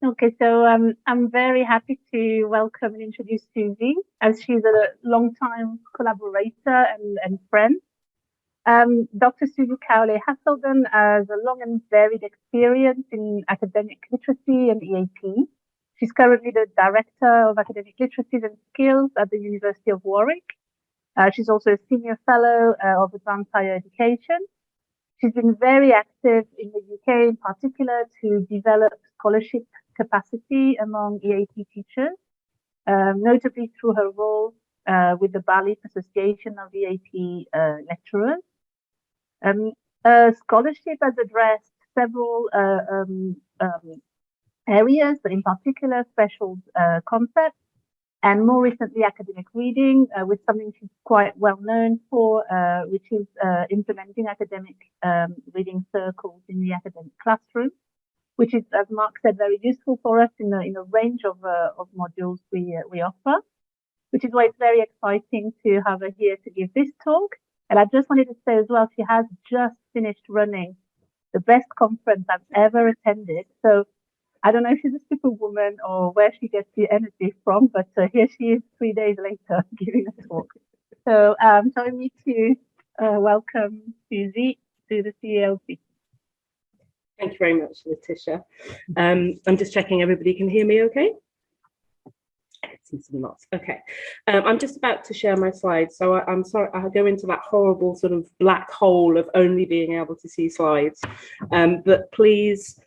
Okay, so I'm very happy to welcome and introduce Susie, as she's a long-time collaborator and friend. Dr. Susie Cowley-Hasselden has a long and varied experience in academic literacy and EAP. She's currently the Director of Academic Literacies and Skills at the University of Warwick. She's also a Senior Fellow of Advanced Higher Education. She's been very active in the UK in particular to develop scholarship capacity among EAP teachers, notably through her role with the Bali Association of EAP lecturers. Scholarship has addressed several areas, but in particular special concepts, and more recently academic reading, with something she's quite well known for, which is implementing academic reading circles in the academic classroom, which is, as Mark said, very useful for us in a range of modules we offer, which is why it's very exciting to have her here to give this talk. And I just wanted to say as well, she has just finished running the best conference I've ever attended. So I don't know if she's a superwoman or where she gets the energy from, but here she is 3 days later giving a talk. So join me to welcome Susie to the CELC. Thank you very much, Letitia. I'm just checking everybody can hear me okay? I see some lots. Okay. I'm just about to share my slides. So I'm sorry, I go into that horrible sort of black hole of only being able to see slides. But please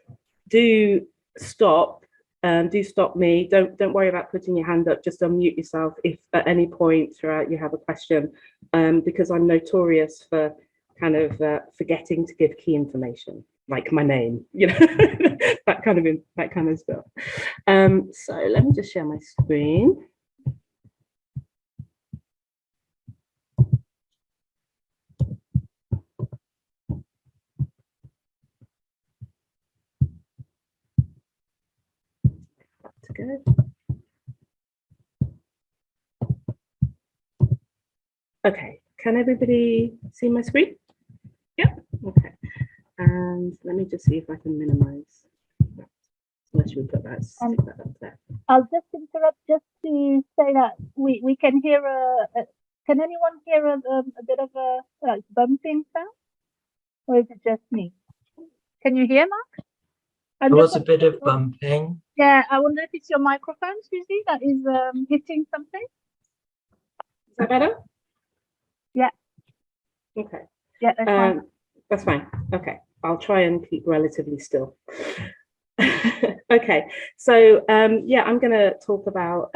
do stop me. Don't worry about putting your hand up. Just unmute yourself if at any point throughout you have a question, because I'm notorious for kind of forgetting to give key information, like my name, you know, that kind of stuff. So let me just share my screen. That's good. Okay, can everybody see my screen? Yeah, okay. And let me just see if I can minimize. Unless you put that, stick that up there. I'll just interrupt just to say that we can hear can anyone hear a bit of a bumping sound? Or is it just me? Can you hear, Mark? There was a bit of bumping. Yeah, I wonder if it's your microphone, Susie, that is hitting something. Is that better? Yeah. Okay. Yeah, that's fine. That's fine. Okay, I'll try and keep relatively still. Okay, so yeah, I'm going to talk about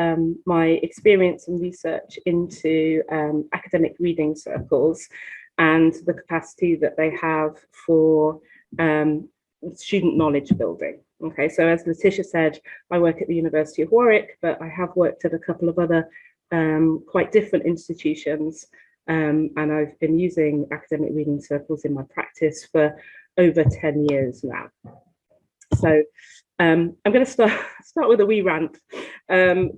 my experience and research into academic reading circles and the capacity that they have for student knowledge building. Okay, so as Letitia said, I work at the University of Warwick, but I have worked at a couple of other quite different institutions, and I've been using academic reading circles in my practice for over 10 years now. So I'm going to start with a wee rant,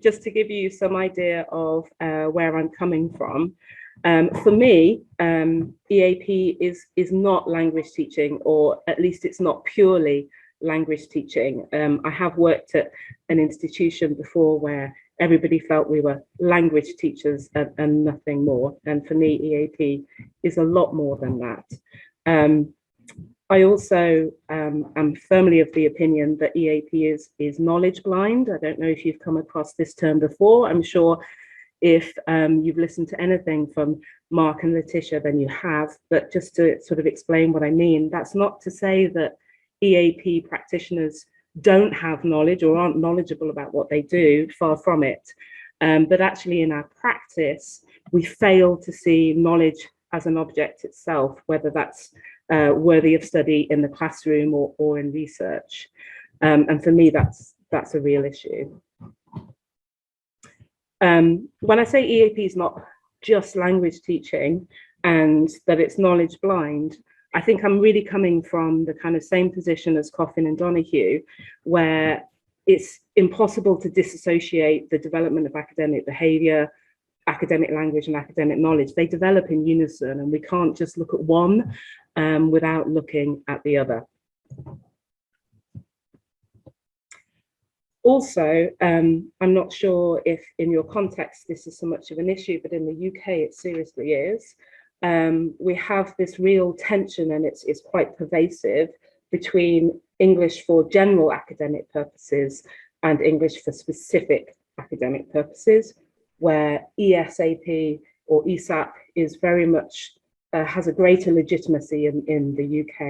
just to give you some idea of where I'm coming from. For me, EAP is not language teaching, or at least it's not purely language teaching. I have worked at an institution before where everybody felt we were language teachers and nothing more. And for me, EAP is a lot more than that. I also am firmly of the opinion that EAP is knowledge blind. I don't know if you've come across this term before. I'm sure if you've listened to anything from Mark and Letitia, then you have. But just to sort of explain what I mean, that's not to say that EAP practitioners don't have knowledge or aren't knowledgeable about what they do, far from it. But actually in our practice, we fail to see knowledge as an object itself, whether that's worthy of study in the classroom or in research. And for me, that's a real issue. When I say EAP is not just language teaching and that it's knowledge blind, I think I'm really coming from the kind of same position as Coffin and Donoghue, where it's impossible to disassociate the development of academic behavior, academic language and academic knowledge. They develop in unison, and we can't just look at one without looking at the other. Also, I'm not sure if in your context this is so much of an issue, but in the UK it seriously is. We have this real tension, and it's quite pervasive, between English for general academic purposes and English for specific academic purposes, where ESAP or ESAP is very much has a greater legitimacy in the UK.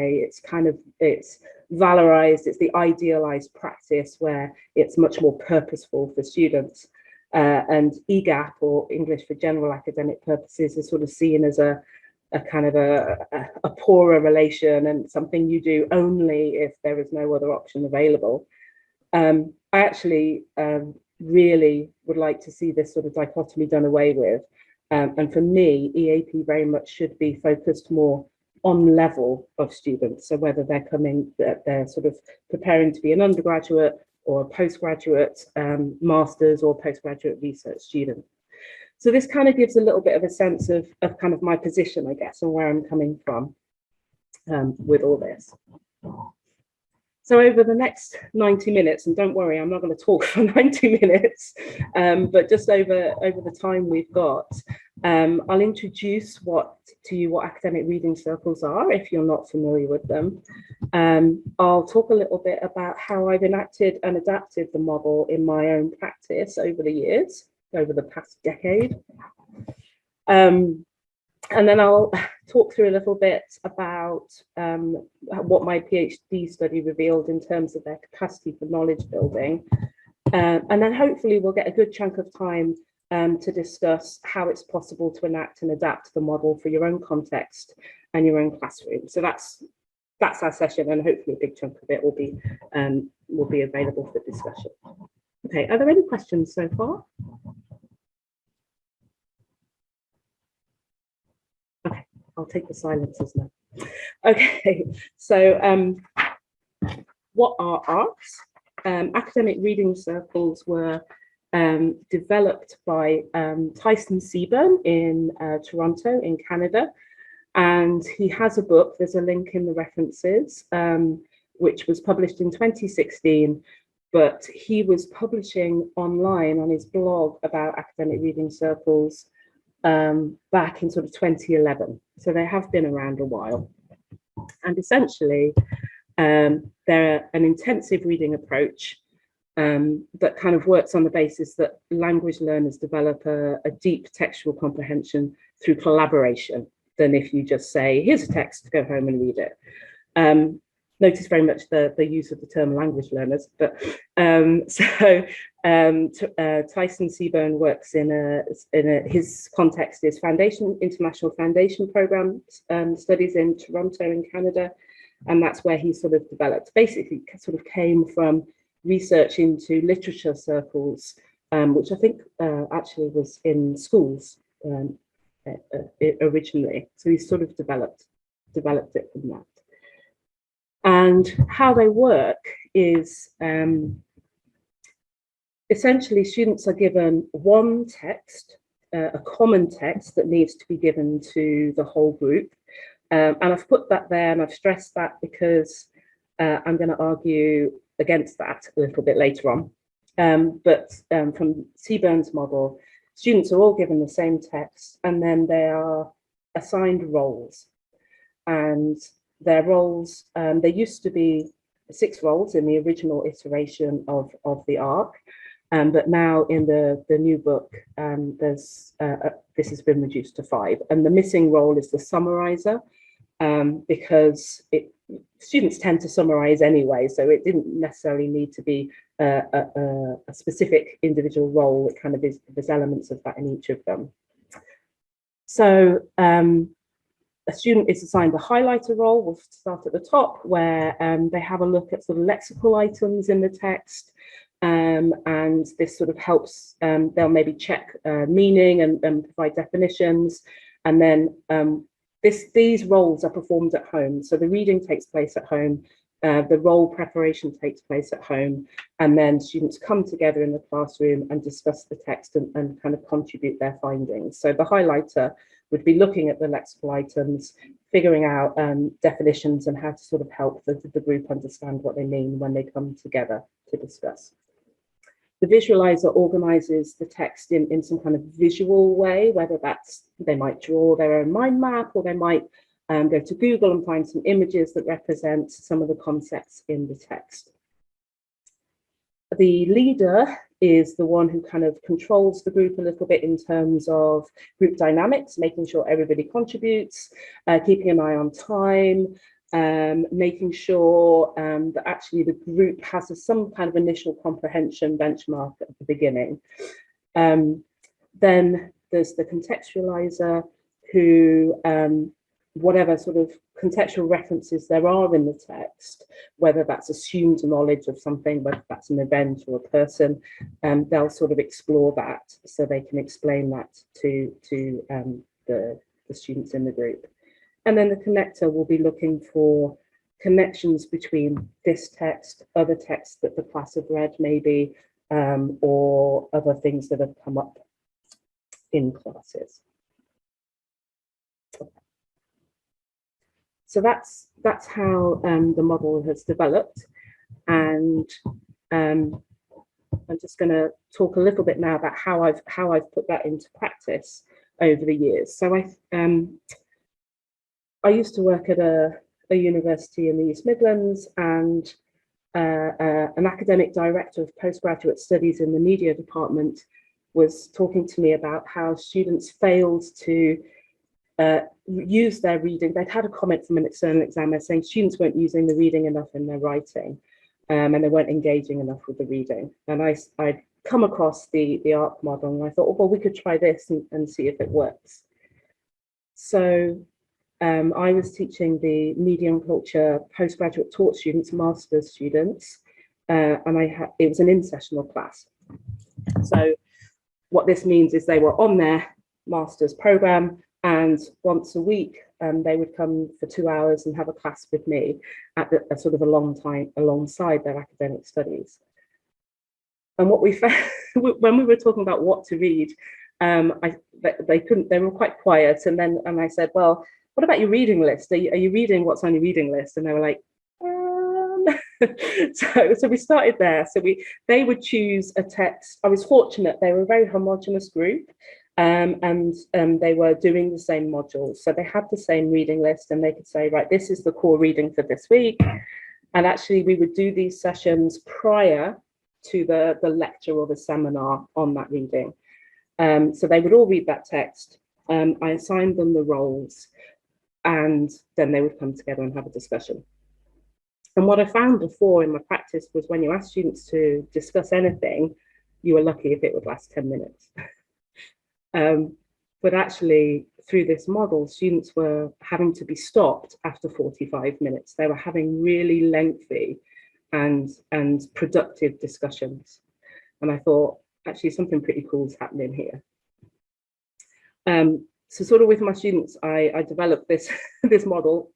It's valorized, it's the idealized practice where it's much more purposeful for students. And EGAP, or English for general academic purposes, is sort of seen as a kind of a poorer relation and something you do only if there is no other option available. I actually really would like to see this sort of dichotomy done away with. And for me, EAP very much should be focused more on level of students. So whether they're sort of preparing to be an undergraduate or a postgraduate master's or postgraduate research student. So this kind of gives a little bit of a sense of kind of my position, I guess, and where I'm coming from with all this. So over the next 90 minutes, and don't worry, I'm not going to talk for 90 minutes, but just over the time we've got, I'll introduce to you what academic reading circles are, if you're not familiar with them. I'll talk a little bit about how I've enacted and adapted the model in my own practice over the years, over the past decade. And then I'll talk through a little bit about what my PhD study revealed in terms of their capacity for knowledge building. And then hopefully we'll get a good chunk of time to discuss how it's possible to enact and adapt the model for your own context and your own classroom. So that's our session, and hopefully a big chunk of it will be available for discussion. Okay, are there any questions so far? Okay, I'll take the silences now. Okay, so what are ARCs? Academic reading circles were developed by Tyson Seaburn in Toronto in Canada, and he has a book, there's a link in the references, which was published in 2016, but he was publishing online on his blog about academic reading circles back in sort of 2011. So they have been around a while. And essentially, they're an intensive reading approach that kind of works on the basis that language learners develop a deep textual comprehension through collaboration than if you just say, here's a text, go home and read it. Notice very much the use of the term language learners, but Tyson Seaburn works his context is international foundation program studies in Toronto in Canada, and that's where he sort of developed, basically sort of came from research into literature circles, which I think actually was in schools originally. So he sort of developed it from that. And how they work is essentially students are given one text, a common text that needs to be given to the whole group. And I've put that there and I've stressed that because I'm going to argue against that a little bit later on. But from Seaburn's model, students are all given the same text and then they are assigned roles. And their roles, there used to be 6 roles in the original iteration of the ARC, but now in the new book, this has been reduced to 5. And the missing role is the summarizer, because students tend to summarize anyway, so it didn't necessarily need to be a specific individual role. It kind of is, there's elements of that in each of them. So a student is assigned a highlighter role. We'll start at the top, where they have a look at sort of lexical items in the text, and this sort of helps, they'll maybe check meaning and provide definitions, and then these roles are performed at home. So the reading takes place at home, the role preparation takes place at home, and then students come together in the classroom and discuss the text and kind of contribute their findings. So the highlighter would be looking at the lexical items, figuring out definitions and how to sort of help the group understand what they mean when they come together to discuss. The visualizer organizes the text in some kind of visual way, whether that's they might draw their own mind map, or they might go to Google and find some images that represent some of the concepts in the text. The leader is the one who kind of controls the group a little bit in terms of group dynamics, making sure everybody contributes, keeping an eye on time, making sure that actually the group has some kind of initial comprehension benchmark at the beginning. Then there's the contextualizer who, whatever sort of contextual references there are in the text, whether that's assumed knowledge of something, whether that's an event or a person, they'll sort of explore that so they can explain that to the students in the group. And then the connector will be looking for connections between this text, other texts that the class have read maybe, or other things that have come up in classes. So that's how the model has developed, and I'm just going to talk a little bit now about how I've put that into practice over the years. So I used to work at a university in the East Midlands, and an academic director of postgraduate studies in the media department was talking to me about how students failed to use their reading. They'd had a comment from an external examiner saying students weren't using the reading enough in their writing, and they weren't engaging enough with the reading. And I'd come across the ARC model, and I thought, oh, well, we could try this and see if it works. So I was teaching the media and culture postgraduate taught students, master's students, and it was an in-sessional class. So what this means is they were on their master's program, and once a week they would come for 2 hours and have a class with me at a sort of a long time alongside their academic studies. And what we found when we were talking about what to read, they were quite quiet, and I said, well, what about your reading list? Are you reading what's on your reading list? And they were like, so we started there. So they would choose a text. I was fortunate, they were a very homogenous group, and they were doing the same modules. So they had the same reading list, and they could say, right, this is the core reading for this week. And actually we would do these sessions prior to the lecture or the seminar on that reading. So they would all read that text. I assigned them the roles, and then they would come together and have a discussion. And what I found before in my practice was when you asked students to discuss anything, you were lucky if it would last 10 minutes. But actually, through this model, students were having to be stopped after 45 minutes. They were having really lengthy and productive discussions. And I thought, actually, something pretty cool is happening here. So sort of with my students, I developed this model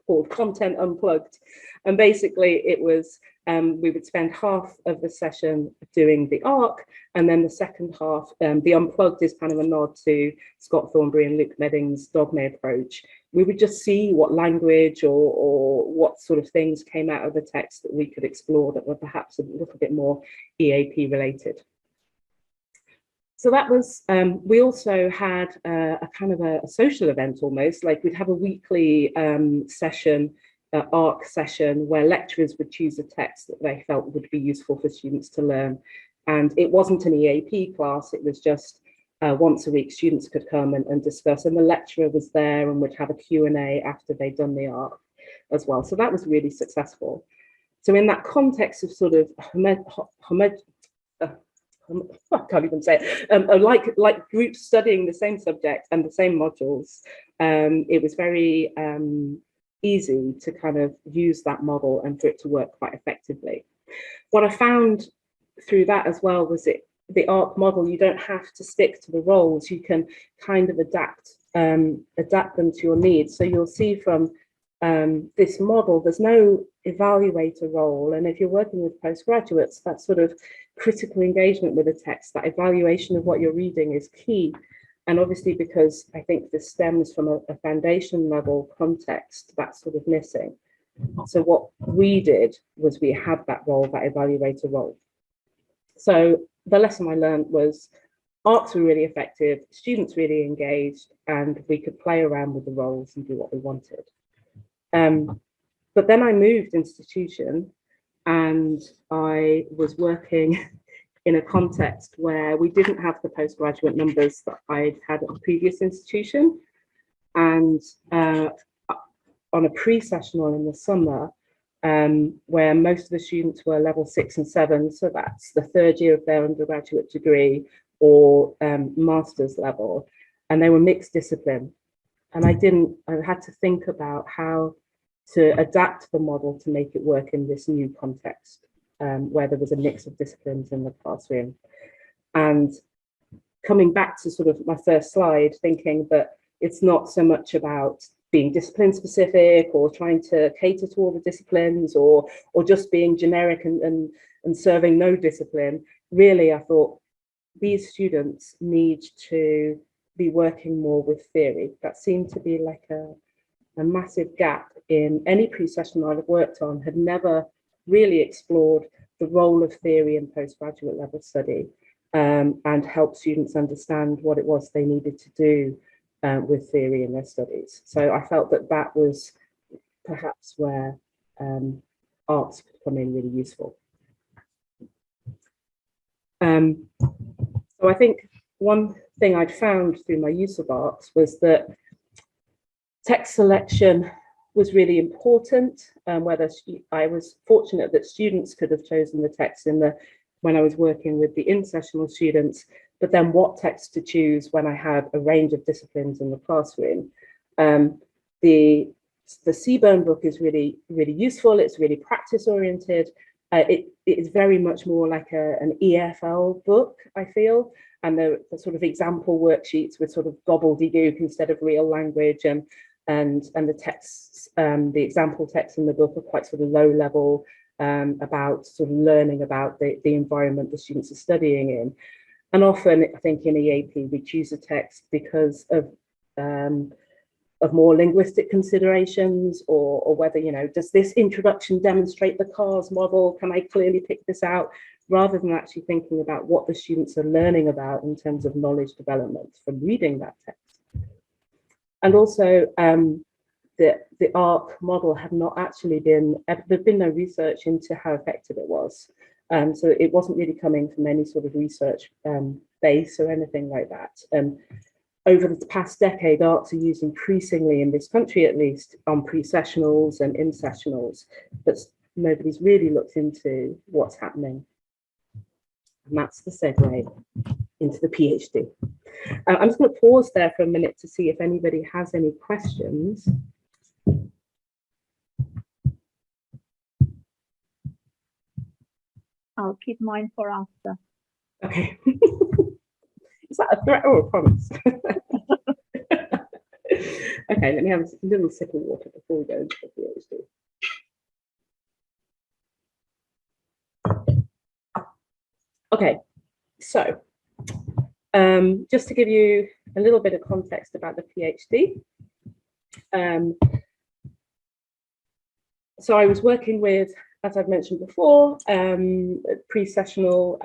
called Content Unplugged. And basically it was, we would spend half of the session doing the ARC, and then the second half, the Unplugged is kind of a nod to Scott Thornberry and Luke Medding's dogma approach. We would just see what language or what sort of things came out of the text that we could explore that were perhaps a little bit more EAP related. So that was, we also had a kind of a social event almost, like we'd have a weekly session, ARC session, where lecturers would choose a text that they felt would be useful for students to learn. And it wasn't an EAP class, it was just once a week students could come and discuss, and the lecturer was there and would have a Q&A after they'd done the ARC as well. So that was really successful. So in that context of sort of I can't even say it, like groups studying the same subject and the same modules, it was very easy to kind of use that model and for it to work quite effectively. What I found through that as well was the ARC model, you don't have to stick to the roles, you can kind of adapt them to your needs. So you'll see from this model, there's no evaluator role, and if you're working with postgraduates, that sort of critical engagement with the text, that evaluation of what you're reading is key. And obviously, because I think this stems from a foundation level context, that's sort of missing. So what we did was we had that role, that evaluator role. So the lesson I learned was ARCs were really effective, students really engaged, and we could play around with the roles and do what we wanted. But then I moved institution, and I was working in a context where we didn't have the postgraduate numbers that I'd had at the previous institution. And on a pre-sessional in the summer, where most of the students were level 6 and 7, so that's the third year of their undergraduate degree or master's level, and they were mixed discipline. And I had to think about how to adapt the model to make it work in this new context, where there was a mix of disciplines in the classroom. And coming back to sort of my first slide, thinking that it's not so much about being discipline specific or trying to cater to all the disciplines or just being generic and serving no discipline. Really, I thought these students need to be working more with theory. That seemed to be like a massive gap in any pre-session I've worked on, had never really explored the role of theory in postgraduate level study, and help students understand what it was they needed to do with theory in their studies. So I felt that that was perhaps where arts could come in really useful. So I think one thing I'd found through my use of arts was that text selection was really important, whether I was fortunate that students could have chosen the text when I was working with the in-sessional students, but then what text to choose when I had a range of disciplines in the classroom. The Seaburn book is really, really useful. It's really practice-oriented. It is very much more like an EFL book, I feel, and the sort of example worksheets with sort of gobbledygook instead of real language, and the texts, the example texts in the book are quite sort of low level, about sort of learning about the environment the students are studying in. And often, I think in EAP, we choose a text because of more linguistic considerations, or whether, you know, does this introduction demonstrate the CARS model? Can I clearly pick this out? Rather than actually thinking about what the students are learning about in terms of knowledge development from reading that text. And also, the ARC model had not actually there'd been no research into how effective it was. So it wasn't really coming from any sort of research base or anything like that. Over the past decade, arts are used increasingly in this country, at least, on pre-sessionals and in-sessionals, but nobody's really looked into what's happening. And that's the segue into the PhD. I'm just going to pause there for a minute to see if anybody has any questions. I'll keep mine for after. Okay. Is that a threat or a promise? Okay, let me have a little sip of water before we go into the PhD. Okay, so just to give you a little bit of context about the PhD. So I was working with, as I've mentioned before, pre-sessional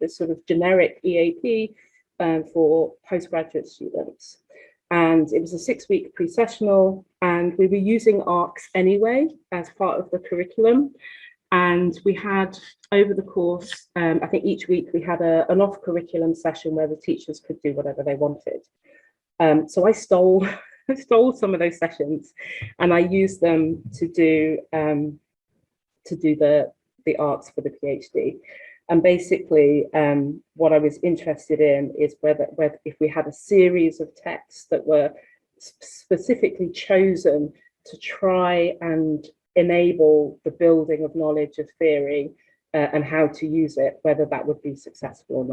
this sort of generic EAP for postgraduate students. And it was a 6-week pre-sessional, and we were using ARCs anyway as part of the curriculum. And we had, over the course, I think each week we had an off-curriculum session where the teachers could do whatever they wanted. So I stole some of those sessions, and I used them to do the arts for the PhD. And basically, what I was interested in is whether if we had a series of texts that were specifically chosen to try and enable the building of knowledge of theory and how to use it, whether that would be successful or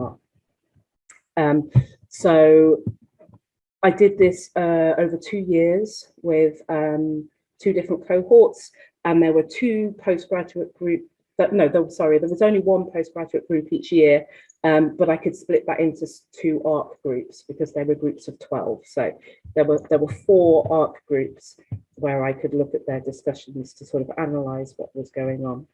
not. So I did this over 2 years with 2 different cohorts, and there were 2 postgraduate groups. There was only 1 postgraduate group each year, but I could split that into 2 ARC groups because there were groups of 12. So there were 4 ARC groups where I could look at their discussions to sort of analyze what was going on.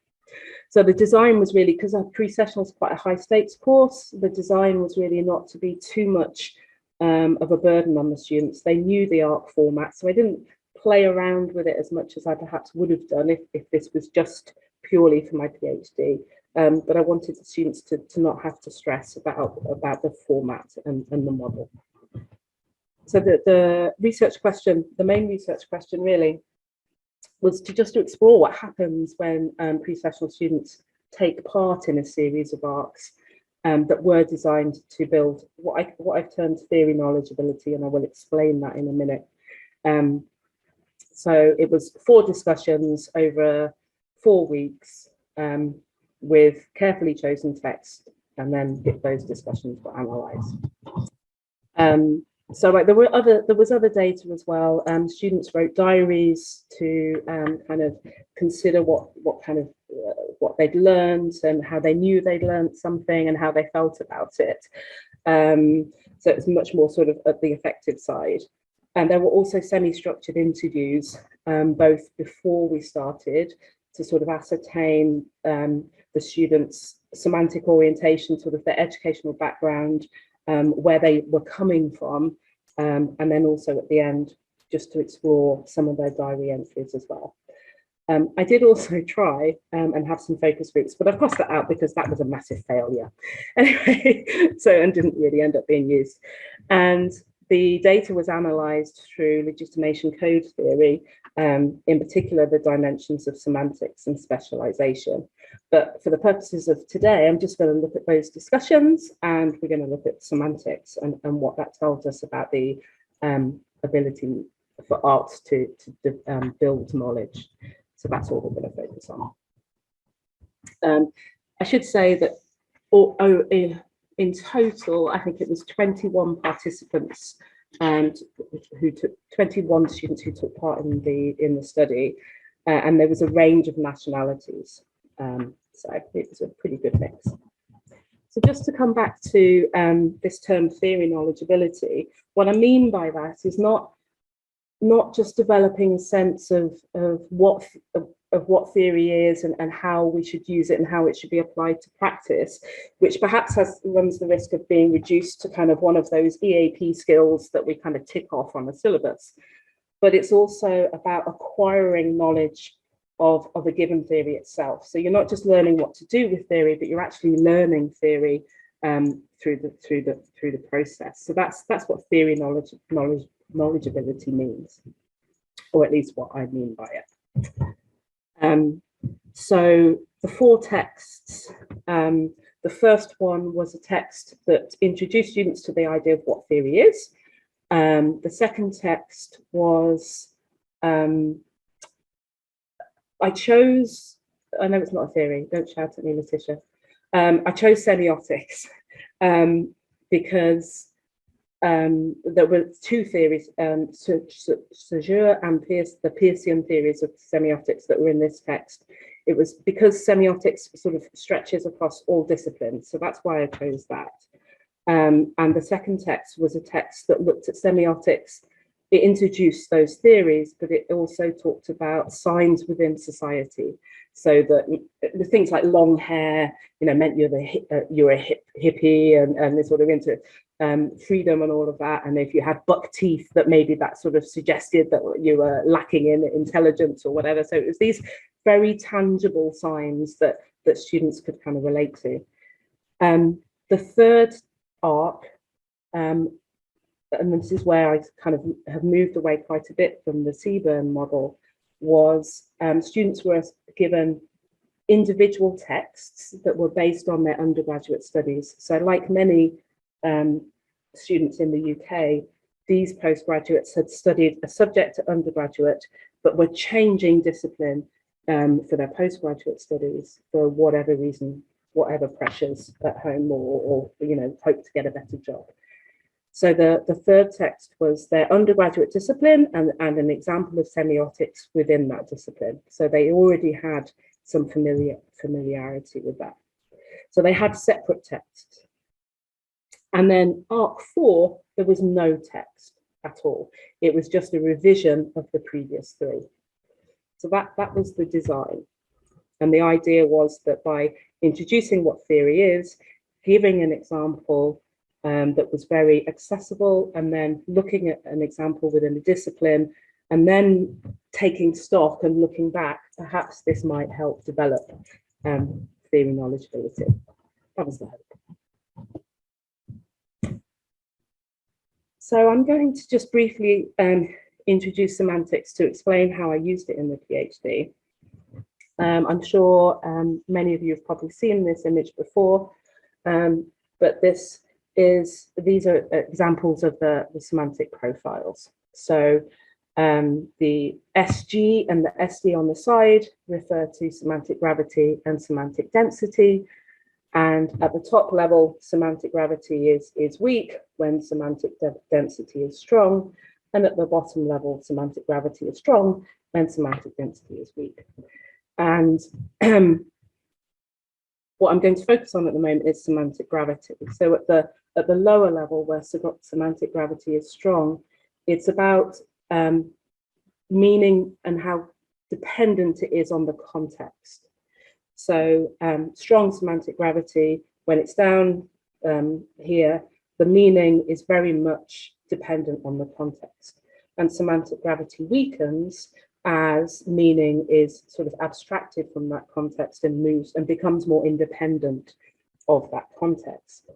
So the design was really, because our pre-sessional is quite a high stakes course, the design was really not to be too much of a burden on the students. They knew the ARC format, so I didn't play around with it as much as I perhaps would have done if this was just purely for my PhD. But I wanted the students to not have to stress about the format and the model. So the research question, the main research question really, was to explore what happens when pre-sessional students take part in a series of ARCs that were designed to build what I've termed theory knowledgeability, and I will explain that in a minute. So it was 4 discussions over 4 weeks with carefully chosen text, and then those discussions were analysed. So like there was other data as well. Students wrote diaries to kind of consider what they'd learned and how they knew they'd learned something and how they felt about it. So it's much more sort of at the effective side. And there were also semi-structured interviews, both before we started, to sort of ascertain the students' semantic orientation, sort of their educational background, where they were coming from, and then also at the end, just to explore some of their diary entries as well. I did also try and have some focus groups, but I've crossed that out because that was a massive failure. Anyway, and didn't really end up being used. And the data was analysed through legitimation code theory, in particular the dimensions of semantics and specialisation. But for the purposes of today, I'm just going to look at those discussions, and we're going to look at semantics and what that tells us about the ability for art to build knowledge. So that's all we're going to focus on. I should say that in total, I think it was 21 participants who took 21 students who took part in the study, and there was a range of nationalities. So it was a pretty good mix. So just to come back to this term theory knowledgeability, what I mean by that is not just developing a sense of what theory is and how we should use it and how it should be applied to practice, which perhaps runs the risk of being reduced to kind of one of those EAP skills that we kind of tick off on a syllabus. But it's also about acquiring knowledge of a given theory itself. So you're not just learning what to do with theory, but you're actually learning theory through the process. So that's what theory knowledgeability means, or at least what I mean by it. So the 4 texts, the first one was a text that introduced students to the idea of what theory is. The second text was, I know it's not a theory, don't shout at me, Letitia. I chose semiotics because there were 2 theories, Saussure and the Peircean theories of semiotics that were in this text. It was because semiotics sort of stretches across all disciplines, so that's why I chose that. And the second text was a text that looked at semiotics. It introduced those theories, but it also talked about signs within society. So that the things like long hair, meant you're a hippie and this sort of into freedom and all of that. And if you had buck teeth, that maybe that sort of suggested that you were lacking in intelligence or whatever. So it was these very tangible signs that students could kind of relate to. The third arc, and this is where I kind of have moved away quite a bit from the Seaburn model, was students were given individual texts that were based on their undergraduate studies. So like many students in the UK, these postgraduates had studied a subject at undergraduate, but were changing discipline for their postgraduate studies for whatever reason, whatever pressures at home or hope to get a better job. So the third text was their undergraduate discipline and an example of semiotics within that discipline. So they already had some familiarity with that. So they had separate texts. And then Arc 4, there was no text at all. It was just a revision of the previous 3. So that was the design. And the idea was that by introducing what theory is, giving an example that was very accessible, and then looking at an example within a discipline, and then taking stock and looking back, perhaps this might help develop theory knowledgeability. That was the hope. So I'm going to just briefly introduce semantics to explain how I used it in the PhD. I'm sure many of you have probably seen this image before, but these are examples of the semantic profiles. So the SG and the SD on the side refer to semantic gravity and semantic density. And at the top level, semantic gravity is weak when semantic density is strong. And at the bottom level, semantic gravity is strong when semantic density is weak. And what I'm going to focus on at the moment is semantic gravity. So at the lower level, where semantic gravity is strong, it's about meaning and how dependent it is on the context. So strong semantic gravity, when it's down here, the meaning is very much dependent on the context. And semantic gravity weakens as meaning is sort of abstracted from that context and moves and becomes more independent of that context.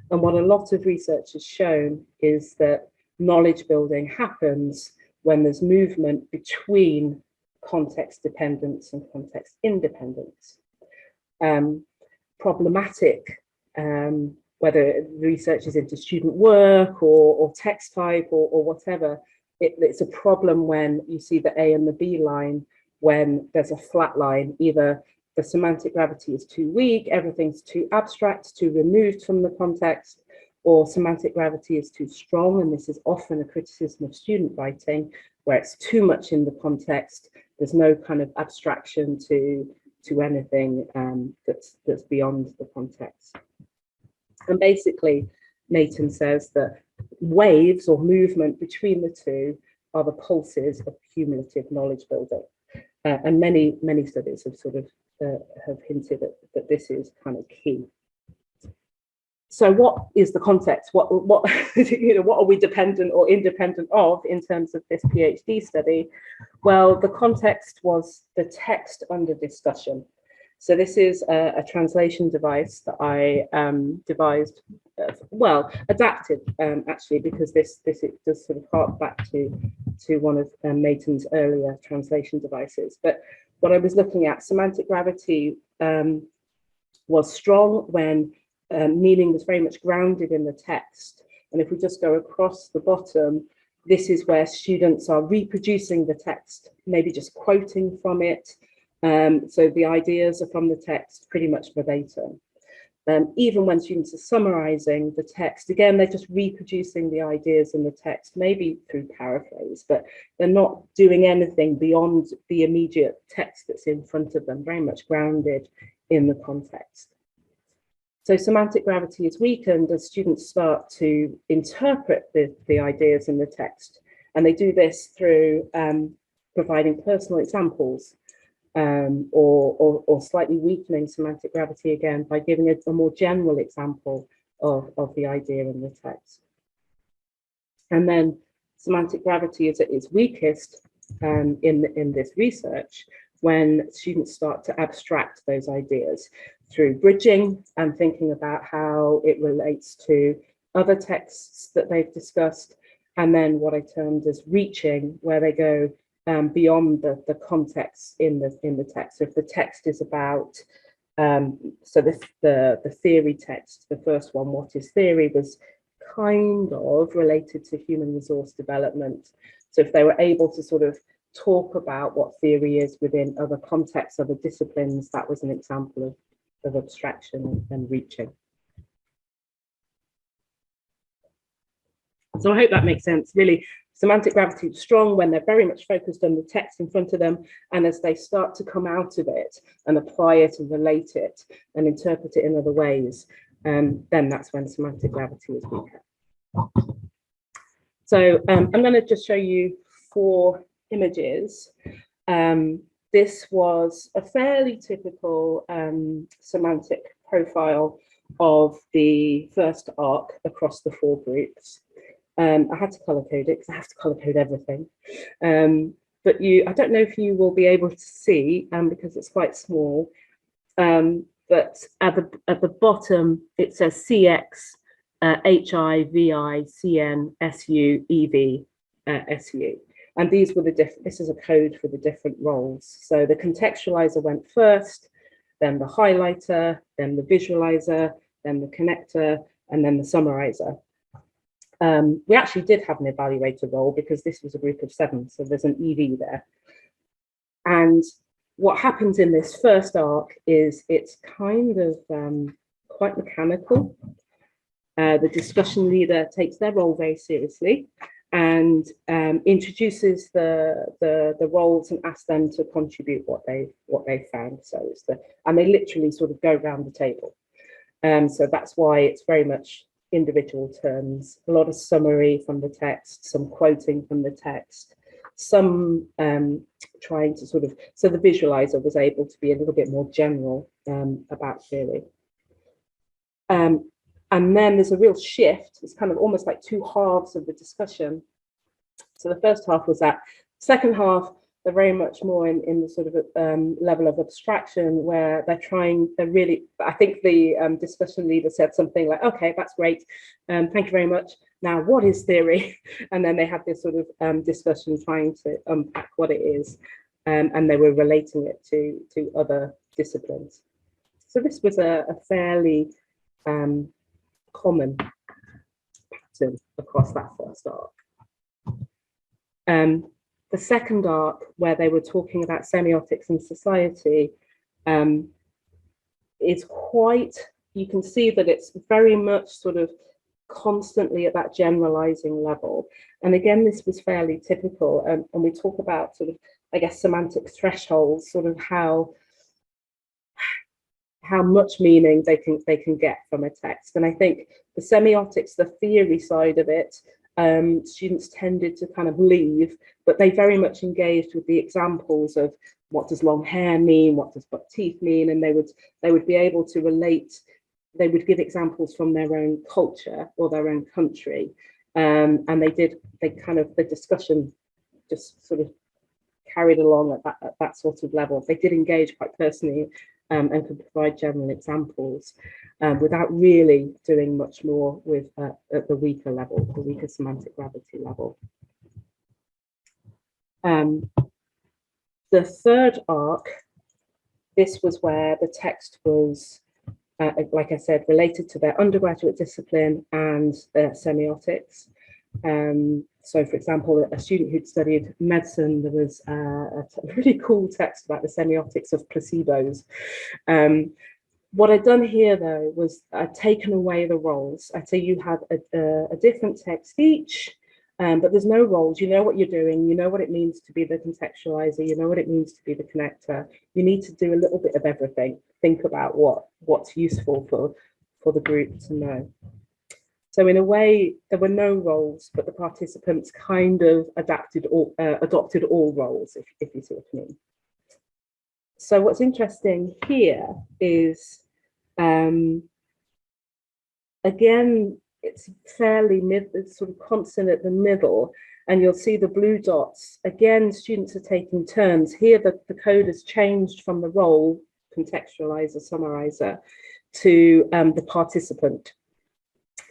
And what a lot of research has shown is that knowledge building happens when there's movement between context dependence and context independence. Problematic, whether research is into student work or text type or whatever, it's a problem when you see the A and the B line, when there's a flat line. Either the semantic gravity is too weak, everything's too abstract, too removed from the context, or semantic gravity is too strong. And this is often a criticism of student writing, where it's too much in the context. There's no kind of abstraction to anything that's beyond the context. And basically, Nathan says that waves or movement between the two are the pulses of cumulative knowledge building. And many studies have sort of have hinted that this is kind of key. So what is the context? What what are we dependent or independent of in terms of this PhD study? Well, the context was the text under discussion. So this is a translation device that I devised, adapted actually, because this does sort of hark back to one of Nathan's earlier translation devices. But what I was looking at, semantic gravity was strong when meaning was very much grounded in the text. And if we just go across the bottom, this is where students are reproducing the text, maybe just quoting from it. So the ideas are from the text pretty much verbatim. Even when students are summarizing the text, again, they're just reproducing the ideas in the text, maybe through paraphrase, but they're not doing anything beyond the immediate text that's in front of them, very much grounded in the context. So semantic gravity is weakened as students start to interpret the ideas in the text. And they do this through providing personal examples, or slightly weakening semantic gravity again by giving a more general example of the idea in the text. And then semantic gravity is at its weakest in this research when students start to abstract those ideas through bridging and thinking about how it relates to other texts that they've discussed, and then what I termed as reaching, where they go beyond the context in the text. So if the text is about, so the theory text, the first one, what is theory, was kind of related to human resource development. So if they were able to sort of talk about what theory is within other contexts, other disciplines, that was an example of abstraction and reaching. So I hope that makes sense. Really, semantic gravity is strong when they're very much focused on the text in front of them, and as they start to come out of it and apply it and relate it and interpret it in other ways, then that's when semantic gravity is weaker. So I'm going to just show you 4 images this was a fairly typical semantic profile of the first arc across the 4 groups. I had to color code it because I have to color code everything. But I don't know if you will be able to see, because it's quite small, but at the bottom it says CX, HI, VI, CN, SU, EV, SU. And these were this is a code for the different roles. So the contextualizer went first, then the highlighter, then the visualizer, then the connector, and then the summarizer. We actually did have an evaluator role because this was a group of 7, so there's an EV there. And what happens in this first arc is it's kind of quite mechanical. The discussion leader takes their role very seriously and introduces the roles and asks them to contribute what they found. So and they literally sort of go around the table. So that's why it's very much individual terms, a lot of summary from the text, some quoting from the text, some trying to sort of, so the visualizer was able to be a little bit more general about theory. And then there's a real shift. It's kind of almost like 2 halves of the discussion. So the first half was that. Second half, they're very much more in the sort of level of abstraction where they're really, I think the discussion leader said something like, okay, that's great. Thank you very much. Now, what is theory? And then they had this sort of discussion trying to unpack what it is. And they were relating it to other disciplines. So this was a fairly common pattern across that first arc. The second arc, where they were talking about semiotics and society, is quite, you can see that it's very much sort of constantly at that generalizing level. And again, this was fairly typical. And we talk about sort of, I guess, semantic thresholds, sort of how much meaning they can get from a text. And I think the semiotics, the theory side of it, students tended to kind of leave, but they very much engaged with the examples of what does long hair mean, what does buck teeth mean, and they would be able to relate. They would give examples from their own culture or their own country, and the discussion just sort of carried along at that sort of level. They did engage quite personally and could provide general examples without really doing much more with at the weaker level, the weaker semantic gravity level. The third arc, this was where the text was, like I said, related to their undergraduate discipline and their semiotics. So, for example, a student who'd studied medicine, there was a really cool text about the semiotics of placebos. What I'd done here, though, was I'd taken away the roles. I'd say you have a different text each, but there's no roles. You know what you're doing. You know what it means to be the contextualizer. You know what it means to be the connector. You need to do a little bit of everything. Think about what's useful for the group to know. So in a way, there were no roles, but the participants kind of adopted all roles, if you see what I mean. So what's interesting here is, again, it's fairly it's sort of constant at the middle, and you'll see the blue dots. Again, students are taking turns. Here, the code has changed from the role, contextualizer, summarizer, to the participant,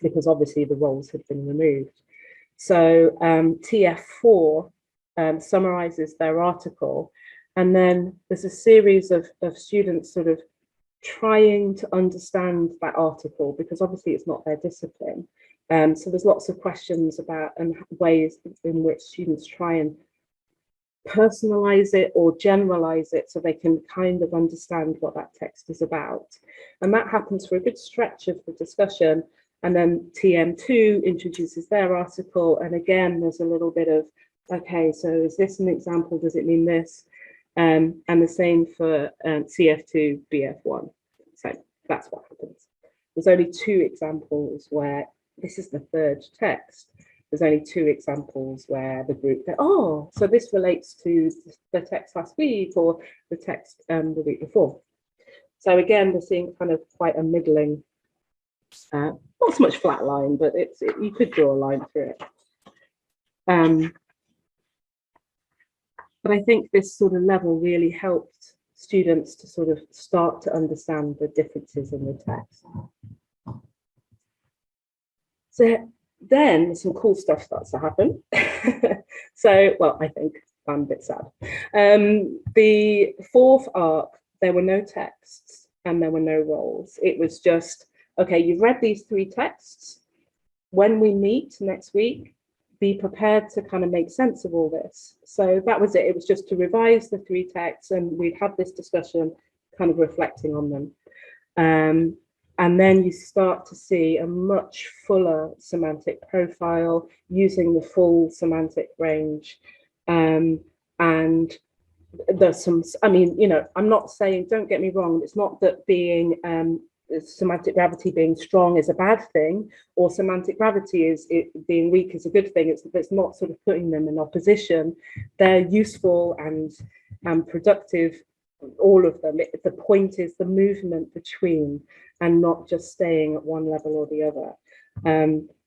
because obviously the roles had been removed. So TF4 summarizes their article, and then there's a series of students sort of trying to understand that article, because obviously it's not their discipline. So there's lots of questions about and ways in which students try and personalize it or generalize it so they can kind of understand what that text is about. And that happens for a good stretch of the discussion. And then TM2 introduces their article. And again, there's a little bit of, okay, so is this an example? Does it mean this? And the same for CF2, BF1. So that's what happens. There's only 2 examples where this is the third text. there's only 2 examples where the group go, oh, so this relates to the text last week or the text the week before. So again, we're seeing kind of quite a middling, not so much flat line, but you could draw a line through it. But I think this sort of level really helped students to sort of start to understand the differences in the text. So then some cool stuff starts to happen. So, well, I think I'm a bit sad. The 4th arc, there were no texts and there were no roles. It was just, okay, you've read these 3 texts. When we meet next week, be prepared to kind of make sense of all this. So that was it. It was just to revise the 3 texts, and we'd have this discussion kind of reflecting on them. And then you start to see a much fuller semantic profile using the full semantic range. And there's some, I mean, you know, I'm not saying, don't get me wrong, it's not that being semantic gravity being strong is a bad thing, or semantic gravity being weak is a good thing. It's not sort of putting them in opposition. They're useful and productive, all of them. The point is the movement between, and not just staying at one level or the other.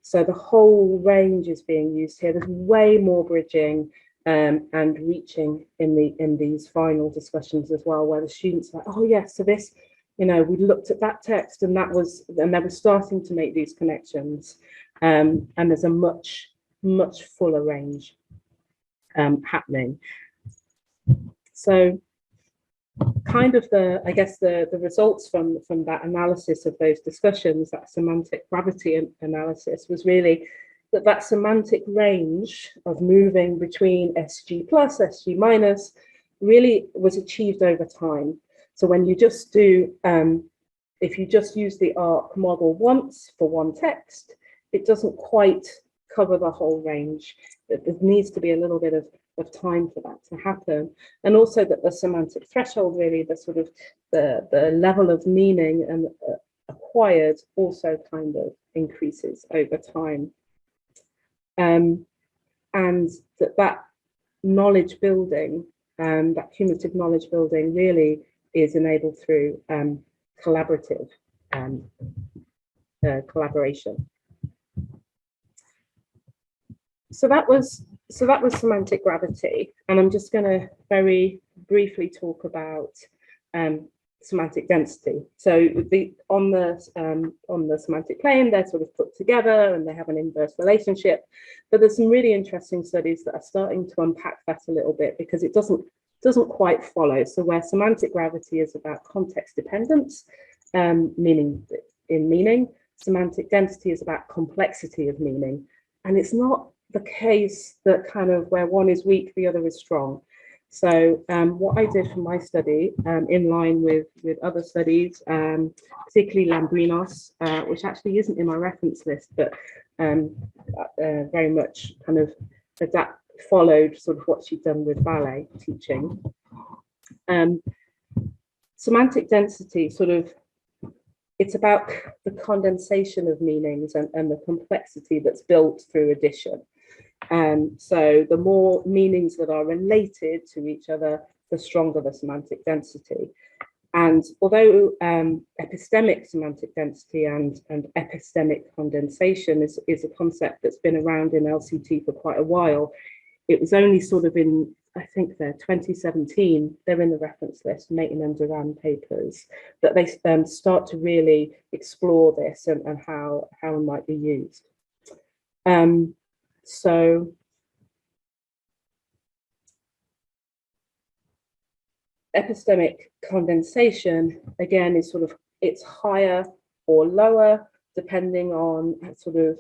So the whole range is being used here. There's way more bridging and reaching in these final discussions as well, where the students are like, oh yes, so this, you know, we looked at that text and they were starting to make these connections. And there's a much fuller range happening. So kind of I guess the results from that analysis of those discussions, that semantic gravity analysis, was really that semantic range of moving between SG plus, SG minus, really was achieved over time. So when you just do, if you just use the ARC model once for one text, it doesn't quite cover the whole range. There needs to be a little bit of time for that to happen. And also that the semantic threshold, really, the sort of the level of meaning and acquired also kind of increases over time. And that knowledge building, that cumulative knowledge building really is enabled through collaborative collaboration. So that was semantic gravity, and I'm just going to very briefly talk about semantic density. So on the semantic plane, they're sort of put together and they have an inverse relationship. But there's some really interesting studies that are starting to unpack that a little bit, because it doesn't quite follow. So where semantic gravity is about context dependence, meaning, semantic density is about complexity of meaning. And it's not the case that kind of where one is weak, the other is strong. So what I did for my study, in line with other studies, particularly Lambrinos, which actually isn't in my reference list, but very much kind of followed sort of what she'd done with ballet teaching. Semantic density sort of, it's about the condensation of meanings and the complexity that's built through addition. So the more meanings that are related to each other, the stronger the semantic density. And although epistemic semantic density and epistemic condensation is a concept that's been around in LCT for quite a while, it was only sort of in, I think they're 2017, they're in the reference list, Maton and Duran papers, that they start to really explore this and how it might be used. So epistemic condensation, again, is sort of, it's higher or lower depending on sort of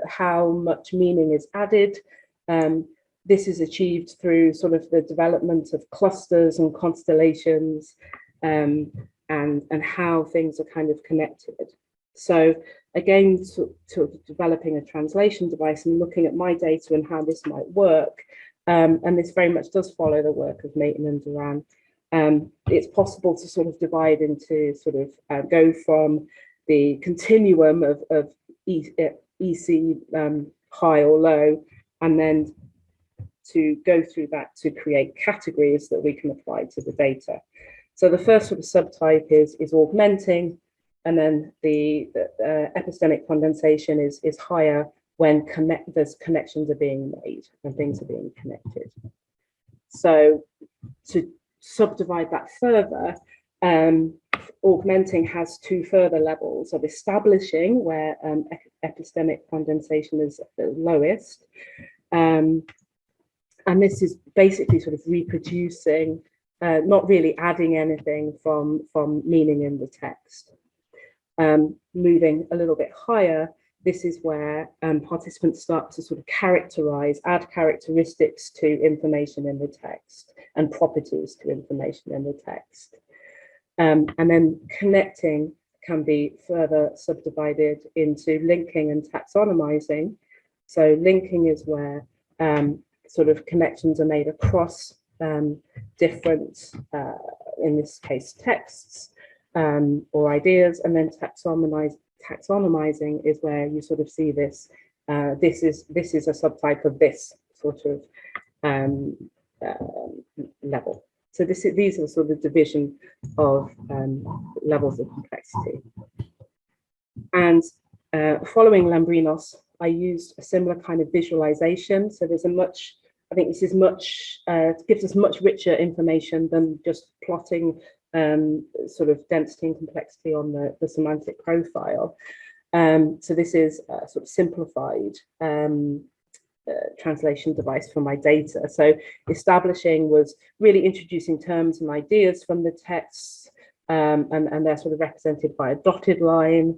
how much meaning is added. This is achieved through sort of the development of clusters and constellations, and how things are kind of connected. So again, to developing a translation device and looking at my data and how this might work, and this very much does follow the work of Maton and Duran. It's possible to sort of divide into sort of go from the continuum of EC high or low, and then to go through that to create categories that we can apply to the data. So the first sort of subtype is augmenting, and then the epistemic condensation is higher when there's connections are being made and things are being connected. So to subdivide that further, augmenting has two further levels of establishing, where epistemic condensation is the lowest. And this is basically sort of reproducing, not really adding anything from meaning in the text. Moving a little bit higher, this is where participants start to sort of add characteristics to information in the text and properties to information in the text. And then connecting can be further subdivided into linking and taxonomizing. So linking is where sort of connections are made across different, in this case, texts or ideas, and then taxonomizing is where you sort of see this. This is a subtype of this sort of level. So these are sort of division of levels of complexity. And following Lambrinos, I used a similar kind of visualization. So there's I think this is gives us much richer information than just plotting sort of density and complexity on the semantic profile. So this is a sort of simplified translation device for my data. So establishing was really introducing terms and ideas from the text, and they're sort of represented by a dotted line.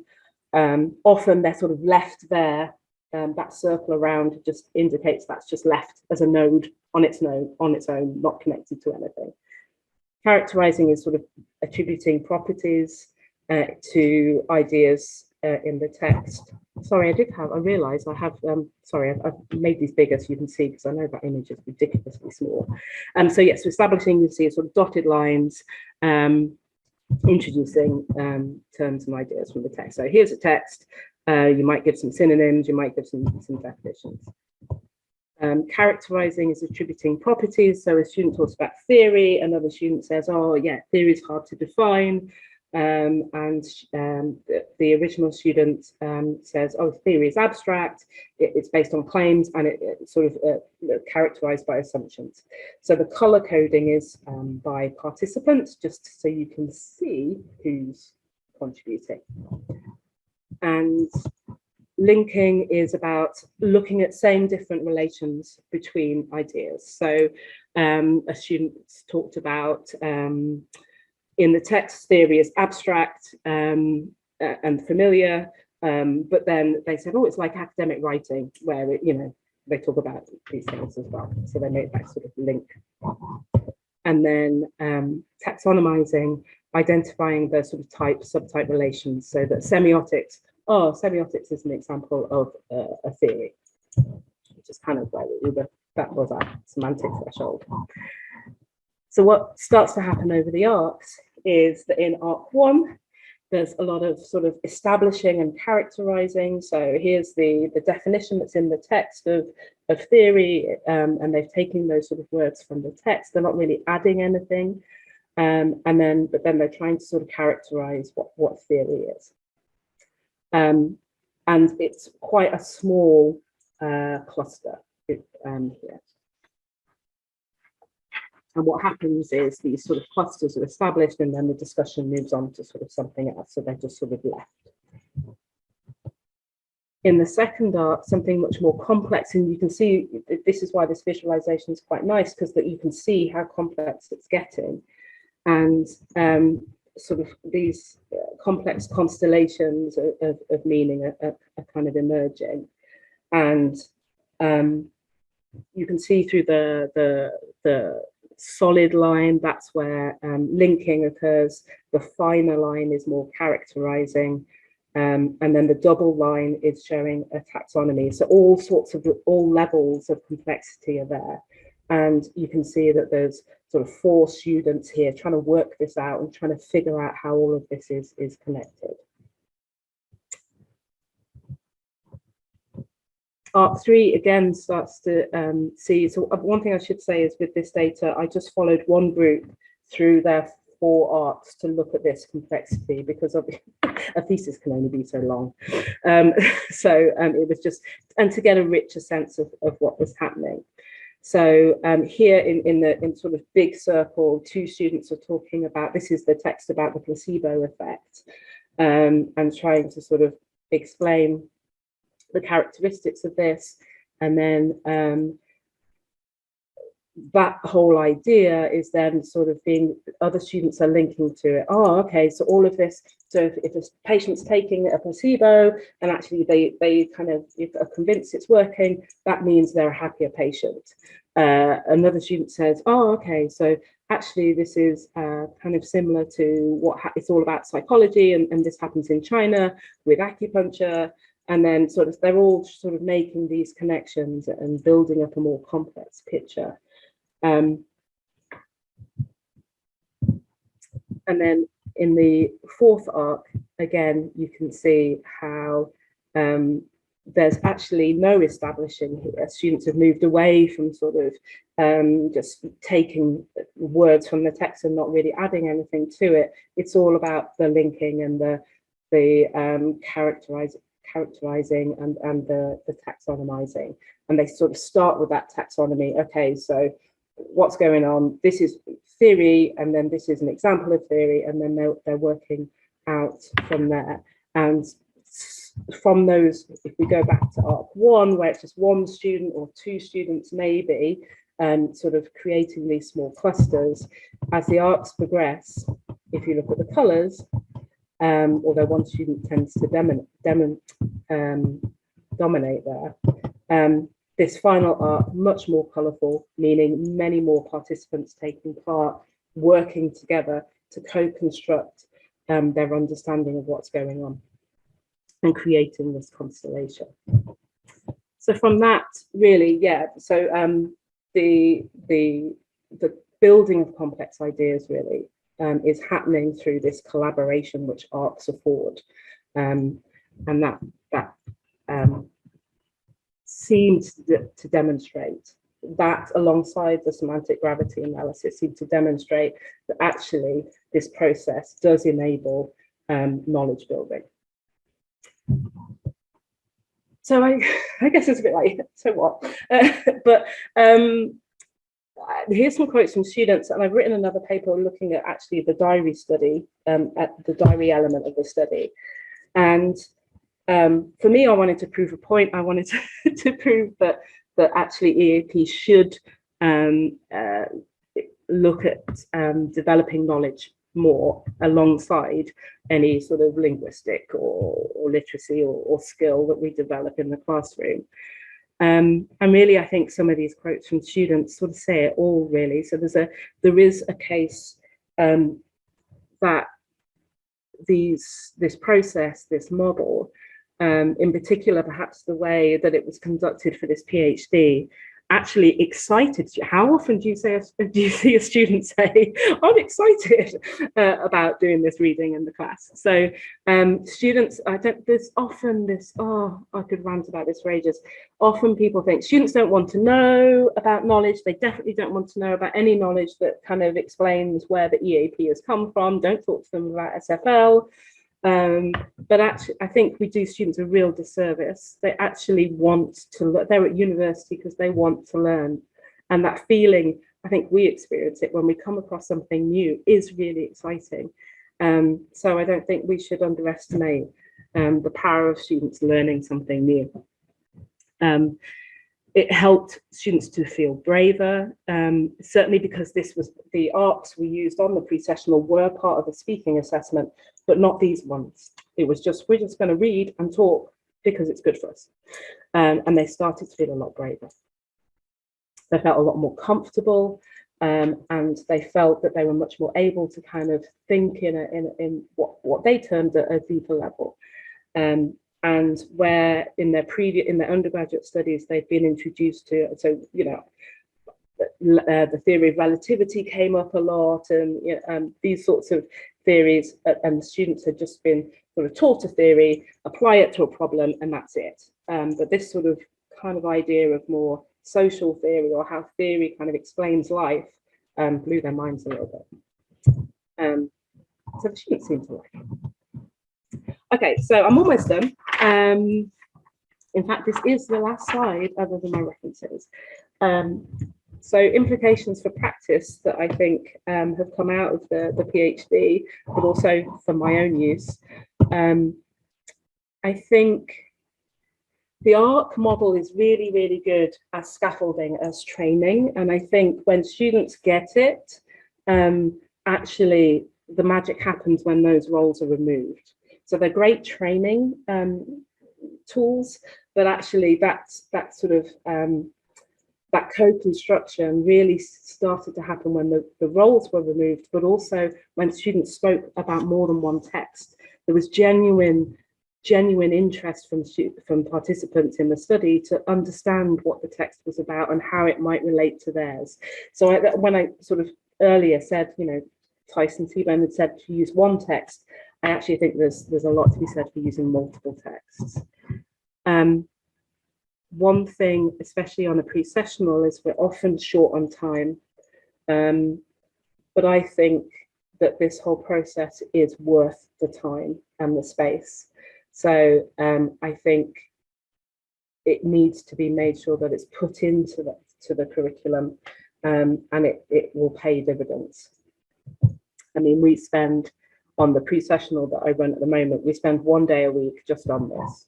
Often they're sort of left there. That circle around just indicates that's just left as a node on its own, not connected to anything. Characterizing is sort of attributing properties to ideas in the text. Sorry, I realize I have, sorry, I've made these bigger so you can see, because I know that image is ridiculously small. So yes, so establishing, you see sort of dotted lines, introducing terms and ideas from the text. So here's a text, you might give some synonyms, you might give some definitions. Characterizing is attributing properties. So a student talks about theory, another student says, oh yeah, theory is hard to define. The original student says, oh, theory is abstract, it's based on claims, and it's sort of characterized by assumptions. So the color coding is by participants, just so you can see who's contributing. And linking is about looking at same different relations between ideas. So a student talked about in the text, theory is abstract and familiar, but then they said, oh, it's like academic writing, where it, they talk about these things as well. So they make that sort of link. And then taxonomizing, identifying the sort of subtype relations, so that semiotics is an example of a theory, which is kind of where that was our semantic threshold. So what starts to happen over the arcs is that in arc 1, there's a lot of sort of establishing and characterizing. So here's the definition that's in the text of theory, and they've taken those sort of words from the text. They're not really adding anything. But then they're trying to sort of characterize what theory is. And it's quite a small cluster here. And what happens is these sort of clusters are established, and then the discussion moves on to sort of something else. So they're just sort of left. In the second arc, something much more complex, and you can see this is why this visualization is quite nice, because that you can see how complex it's getting. And sort of these complex constellations of meaning are kind of emerging. And you can see through the solid line, that's where linking occurs. The finer line is more characterizing, and then the double line is showing a taxonomy. So all levels of complexity are there. And you can see that there's sort of 4 students here trying to work this out and trying to figure out how all of this is connected. Art 3 again starts to see, so one thing I should say is with this data, I just followed one group through their 4 arcs to look at this complexity, because a thesis can only be so long. It was just, and to get a richer sense of what was happening. So here in sort of big circle, 2 students are talking about, this is the text about the placebo effect, and trying to sort of explain the characteristics of this. And then that whole idea is then sort of being, other students are linking to it. Oh, okay, so all of this, so if a patient's taking a placebo and actually they kind of are convinced it's working, that means they're a happier patient. Another student says, oh, okay, so actually this is kind of similar to what it's all about psychology, and this happens in China with acupuncture. And then sort of they're all sort of making these connections and building up a more complex picture. And then in the 4th arc, again, you can see how there's actually no establishing here. Students have moved away from sort of just taking words from the text and not really adding anything to it. It's all about the linking and the characterizing and the taxonomizing. And they sort of start with that taxonomy. Okay, so what's going on? This is theory, and then this is an example of theory, and then they're working out from there. And from those, if we go back to arc 1, where it's just 1 student or 2 students maybe, sort of creating these small clusters, as the arcs progress, if you look at the colors, although 1 student tends to dominate there, this final arc, much more colourful, meaning many more participants taking part, working together to co-construct their understanding of what's going on and creating this constellation. So from that, really, yeah, so the building of complex ideas really is happening through this collaboration which arcs afford. And that seemed to demonstrate that, alongside the semantic gravity analysis, seemed to demonstrate that actually this process does enable knowledge building. So I guess it's a bit like, so what? But here's some quotes from students, and I've written another paper looking at actually the diary study, at the diary element of the study. And for me, I wanted to prove a point. I wanted to prove that actually EAP should look at developing knowledge more alongside any sort of linguistic or literacy or skill that we develop in the classroom. And really, I think some of these quotes from students sort of say it all, really. So there is a case that this process, this model, in particular, perhaps the way that it was conducted for this PhD, actually excited you. How often do you see a student say, I'm excited about doing this reading in the class? So students, there's often this, oh, I could rant about this for ages. Often people think students don't want to know about knowledge. They definitely don't want to know about any knowledge that kind of explains where the EAP has come from. Don't talk to them about SFL. But actually, I think we do students a real disservice. They actually want to learn. They're at university because they want to learn. And that feeling, I think we experience it when we come across something new, is really exciting. So I don't think we should underestimate the power of students learning something new. It helped students to feel braver, certainly because this was the arcs we used on the pre-sessional were part of the speaking assessment, but not these ones. It was just, we're just going to read and talk because it's good for us. And they started to feel a lot braver. They felt a lot more comfortable, and they felt that they were much more able to kind of think in what they termed a deeper level. And where in their undergraduate studies they've been introduced to, so you know, the theory of relativity came up a lot, and you know, these sorts of theories, and the students had just been sort of taught a theory, apply it to a problem, and that's it. But this sort of kind of idea of more social theory, or how theory kind of explains life, blew their minds a little bit. So the students seem to like it. Okay, so I'm almost done. In fact, this is the last slide other than my references. So implications for practice that I think have come out of the PhD, but also for my own use. I think the ARC model is really, really good as scaffolding, as training. And I think when students get it, actually the magic happens when those roles are removed. So they're great training tools, but actually that sort of that co-construction really started to happen when the roles were removed, but also when students spoke about more than one text. There was genuine interest from participants in the study to understand what the text was about and how it might relate to theirs. So when I sort of earlier said, you know, Tyson Seaburn had said to use one text, I actually think there's a lot to be said for using multiple texts. One thing, especially on a pre-sessional, is we're often short on time. But I think that this whole process is worth the time and the space. So I think it needs to be made sure that it's put into the curriculum, and it will pay dividends. I mean, we spend, on the pre-sessional that I run at the moment, we spend 1 day a week just on this.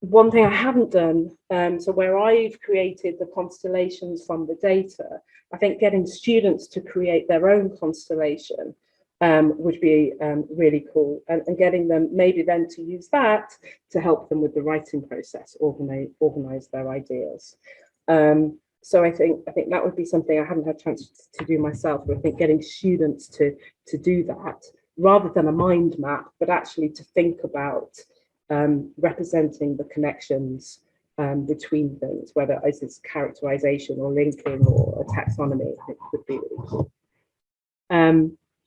One thing I haven't done, so where I've created the constellations from the data, I think getting students to create their own constellation would be really cool, and getting them maybe then to use that to help them with the writing process, organize their ideas. So I think that would be something I haven't had a chance to do myself, but I think getting students to do that rather than a mind map, but actually to think about representing the connections between things, whether it's characterization or linking or a taxonomy, I think would be really cool.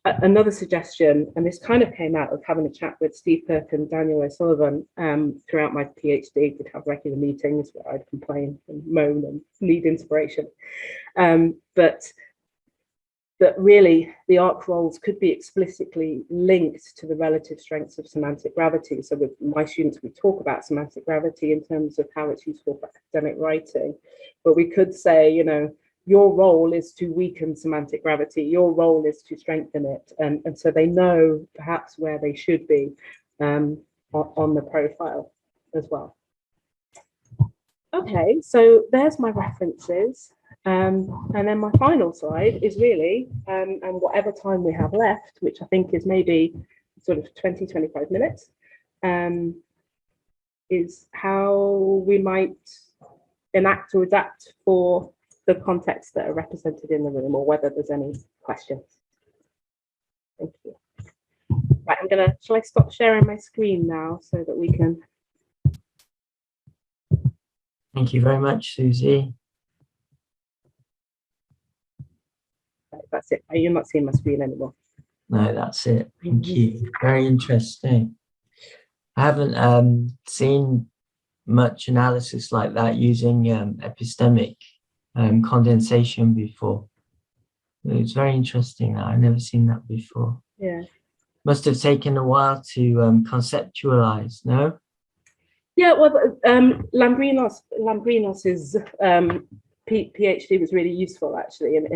Another suggestion, and this kind of came out of having a chat with Steve Kirk and Daniel O'Sullivan throughout my PhD. We'd have regular meetings where I'd complain and moan and need inspiration. But that really the ARC roles could be explicitly linked to the relative strengths of semantic gravity. So with my students, we talk about semantic gravity in terms of how it's useful for academic writing, but we could say, you know, your role is to weaken semantic gravity, your role is to strengthen it. And so they know perhaps where they should be on the profile as well. Okay, so there's my references. And then my final slide is really, and whatever time we have left, which I think is maybe sort of 20-25 minutes, is how we might enact or adapt for the contexts that are represented in the room, or whether there's any questions. Thank you. Right, shall I stop sharing my screen now so that we can? Thank you very much, Susie. Right, that's it. You're not seeing my screen anymore. No, that's it. Thank you. Very interesting. I haven't seen much analysis like that using epistemic condensation before. It's very interesting. I've never seen that before. Yeah. Must have taken a while to conceptualize, no? Yeah, well, Lambrinos's PhD was really useful, actually, in